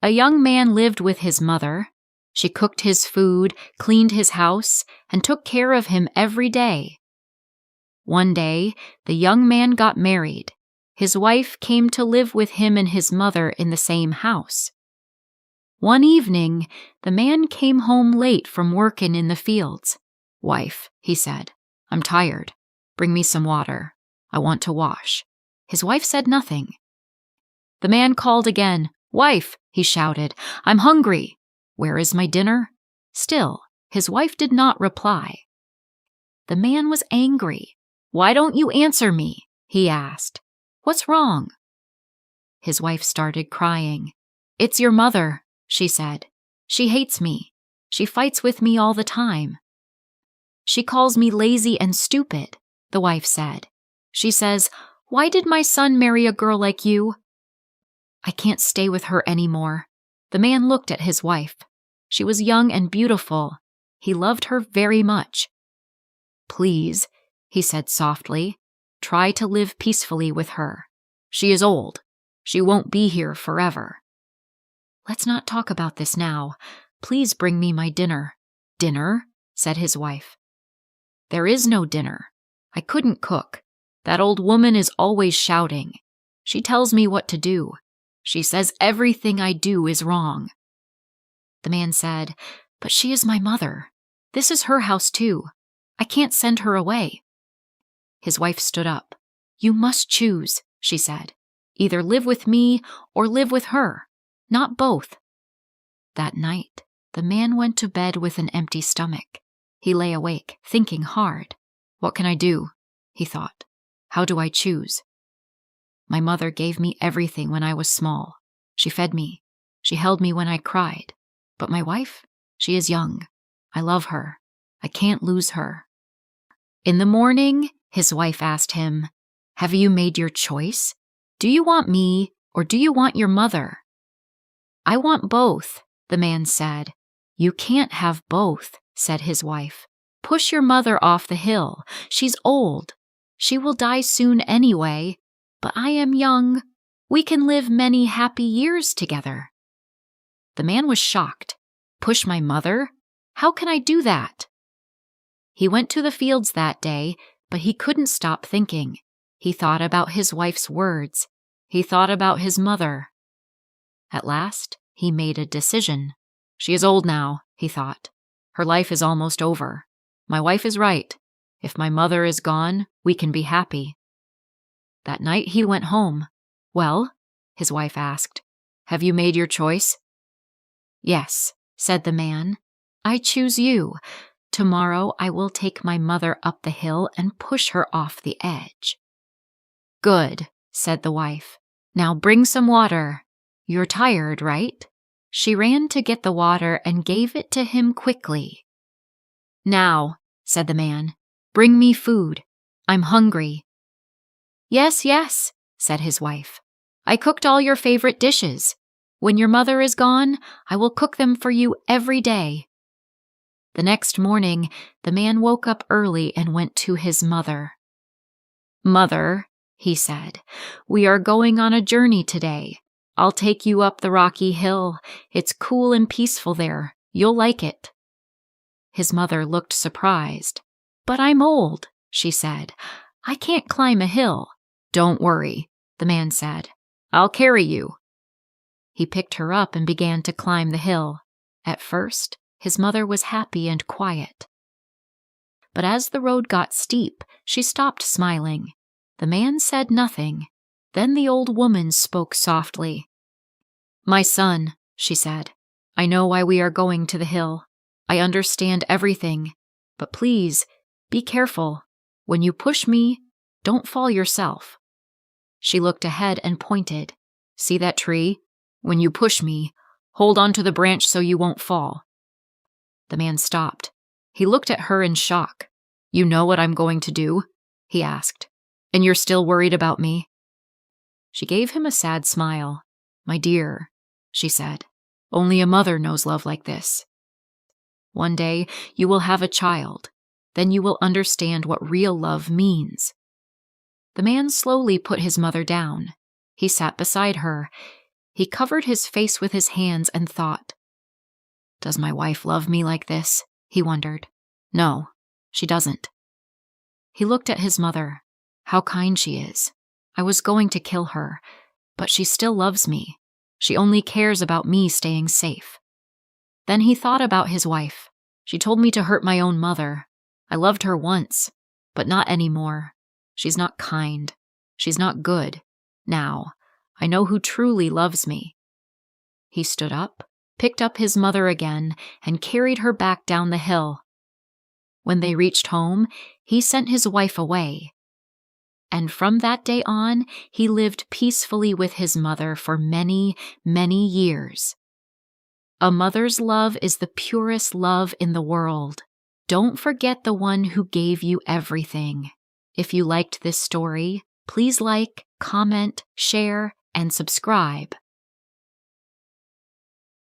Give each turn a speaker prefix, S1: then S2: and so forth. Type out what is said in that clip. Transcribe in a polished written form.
S1: A young man lived with his mother. She cooked his food, cleaned his house, and took care of him every day. One day, the young man got married. His wife came to live with him and his mother in the same house. One evening, the man came home late from working in the fields. "Wife," he said, "I'm tired. Bring me some water. I want to wash." His wife said nothing. The man called again. "Wife," he shouted, "I'm hungry. Where is my dinner?" Still, his wife did not reply. The man was angry. "Why don't you answer me?" he asked. "What's wrong?" His wife started crying. "It's your mother," she said. "She hates me. She fights with me all the time." "She calls me lazy and stupid," the wife said. "She says, 'Why did my son marry a girl like you?' I can't stay with her anymore." The man looked at his wife. She was young and beautiful. He loved her very much. "Please," he said softly, "try to live peacefully with her. She is old. She won't be here forever." "Let's not talk about this now. Please bring me my dinner." "Dinner?" said his wife. "There is no dinner. I couldn't cook. That old woman is always shouting. She tells me what to do. She says everything I do is wrong." The man said, "But she is my mother. This is her house too. I can't send her away." His wife stood up. "You must choose," she said. "Either live with me or live with her. Not both." That night, the man went to bed with an empty stomach. He lay awake, thinking hard. "What can I do?" he thought. "How do I choose? My mother gave me everything when I was small. She fed me. She held me when I cried. But my wife? She is young. I love her. I can't lose her." In the morning, his wife asked him, "Have you made your choice? Do you want me or do you want your mother?" "I want both," the man said. "You can't have both," said his wife. "Push your mother off the hill. She's old. She will die soon anyway. But I am young. We can live many happy years together." The man was shocked. "Push my mother? How can I do that?" He went to the fields that day, but he couldn't stop thinking. He thought about his wife's words. He thought about his mother. At last, he made a decision. "She is old now," he thought. "Her life is almost over. My wife is right. If my mother is gone, we can be happy." That night he went home. "Well?" his wife asked. "Have you made your choice?" "Yes," said the man. "I choose you. Tomorrow I will take my mother up the hill and push her off the edge." "Good," said the wife. "Now bring some water. You're tired, right?" She ran to get the water and gave it to him quickly. "Now," said the man, "bring me food. I'm hungry." "Yes, yes," said his wife. "I cooked all your favorite dishes. When your mother is gone, I will cook them for you every day." The next morning, the man woke up early and went to his mother. "Mother," he said, "we are going on a journey today. I'll take you up the rocky hill. It's cool and peaceful there. You'll like it." His mother looked surprised. "But I'm old," she said. "I can't climb a hill." "Don't worry," the man said. "I'll carry you." He picked her up and began to climb the hill. At first, his mother was happy and quiet. But as the road got steep, she stopped smiling. The man said nothing. Then the old woman spoke softly. "My son," she said, "I know why we are going to the hill. I understand everything. But please, be careful. When you push me, don't fall yourself." She looked ahead and pointed. "See that tree? When you push me, hold on to the branch so you won't fall." The man stopped. He looked at her in shock. "You know what I'm going to do?" he asked. "And you're still worried about me?" She gave him a sad smile. "My dear," she said, "only a mother knows love like this. One day you will have a child. Then you will understand what real love means." The man slowly put his mother down. He sat beside her. He covered his face with his hands and thought. Does my wife love me like this? He wondered. No, she doesn't. He looked at his mother. How kind she is. I was going to kill her, but she still loves me. She only cares about me staying safe. Then he thought about his wife. She told me to hurt my own mother. I loved her once, but not anymore. She's not kind. She's not good. Now, I know who truly loves me. He stood up, picked up his mother again, and carried her back down the hill. When they reached home, he sent his wife away. And from that day on, he lived peacefully with his mother for many, many years. A mother's love is the purest love in the world. Don't forget the one who gave you everything. If you liked this story, please like, comment, share, and subscribe.